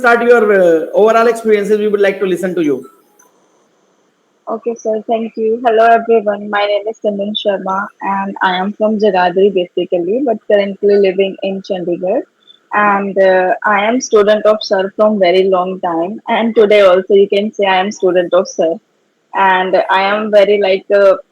start your overall experiences. We would like to listen to you. Okay, sir. Thank you. Hello, everyone. My name is Simran Sharma, and I am from Jagadri, basically, but currently living in Chandigarh. And I am student of sir from very long time. And today also, you can say I am student of sir. And I am very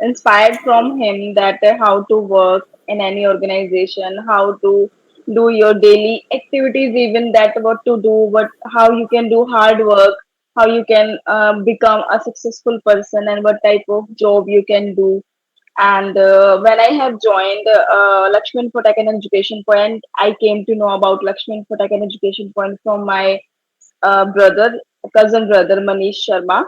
inspired from him that how to work in any organization, how to do your daily activities, even that what to do, what how you can do hard work, how you can become a successful person, and what type of job you can do. And when I have joined Lakshman Kotak and Education Point, I came to know about Lakshman Kotak and Education Point from my brother, cousin brother Manish Sharma,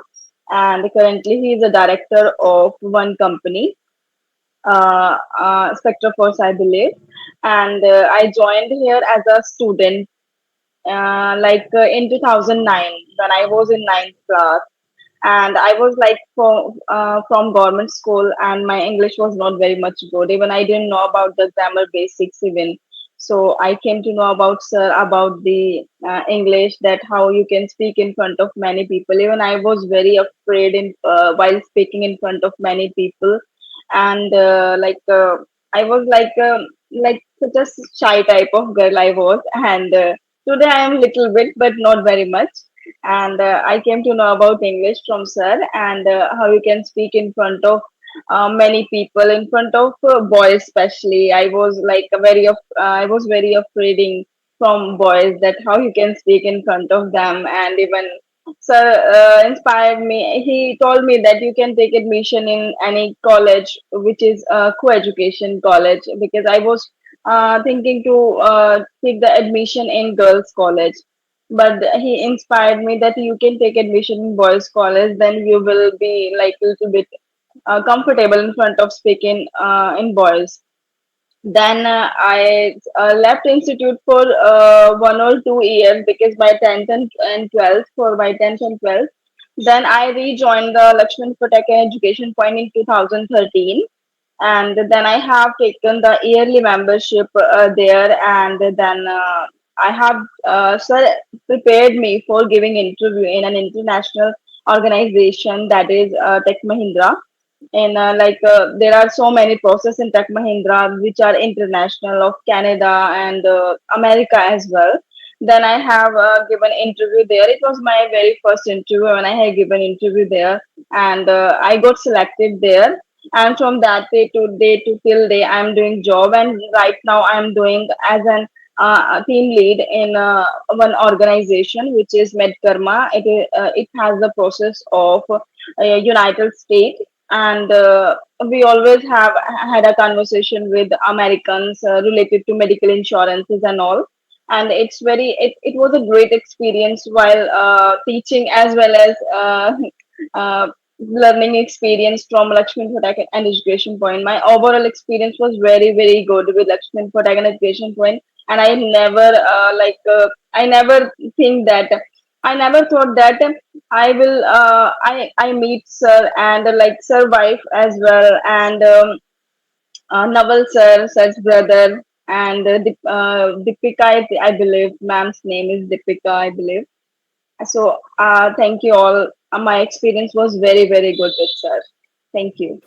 and currently he is a director of one company, Spectre Force, I believe. And I joined here as a student, in 2009 when I was in ninth class, and I was from government school, and my English was not very much good. Even I didn't know about the grammar basics even. So I came to know about sir about the English, that how you can speak in front of many people. Even I was very afraid in while speaking in front of many people, and I was like such a shy type of girl I was, and today I am little bit, but not very much. And I came to know about English from sir, and how you can speak in front of many people, in front of boys especially. I was very afraid from boys, that how you can speak in front of them. And even sir inspired me. He told me that you can take admission in any college which is a co-education college, because I was thinking to take the admission in girls college, but he inspired me that you can take admission in boys college, then you will be like a little bit comfortable in front of speaking in boys. Then I left institute for 1 or 2 years, because my 10th and 12th, for my 10th and 12th. Then I rejoined the Lakshman Pataka Education Point in 2013, and then I have taken the yearly membership there, and then I have sir prepared me for giving interview in an international organization, that is Tech Mahindra. And there are so many processes in Tech Mahindra which are international, of Canada and America as well. Then I have given interview there. It was my very first interview when I had given interview there, and I got selected there. And from that day to till day, I'm doing job, and right now I'm doing as an team lead in one organization which is MedKarma. It has the process of United States, and we always have had a conversation with Americans related to medical insurances and all. And it was a great experience while teaching, as well as uh, learning experience from Lakshman Patak and Education Point. My overall experience was very, very good with Lakshman Patak and Education Point, and I never think that I never thought that I will I meet sir, and sir wife as well, and Naval sir, sir's brother, and Deepika, I believe ma'am's name is Deepika, I believe. So thank you all. My experience was very, very good with sir. Thank you.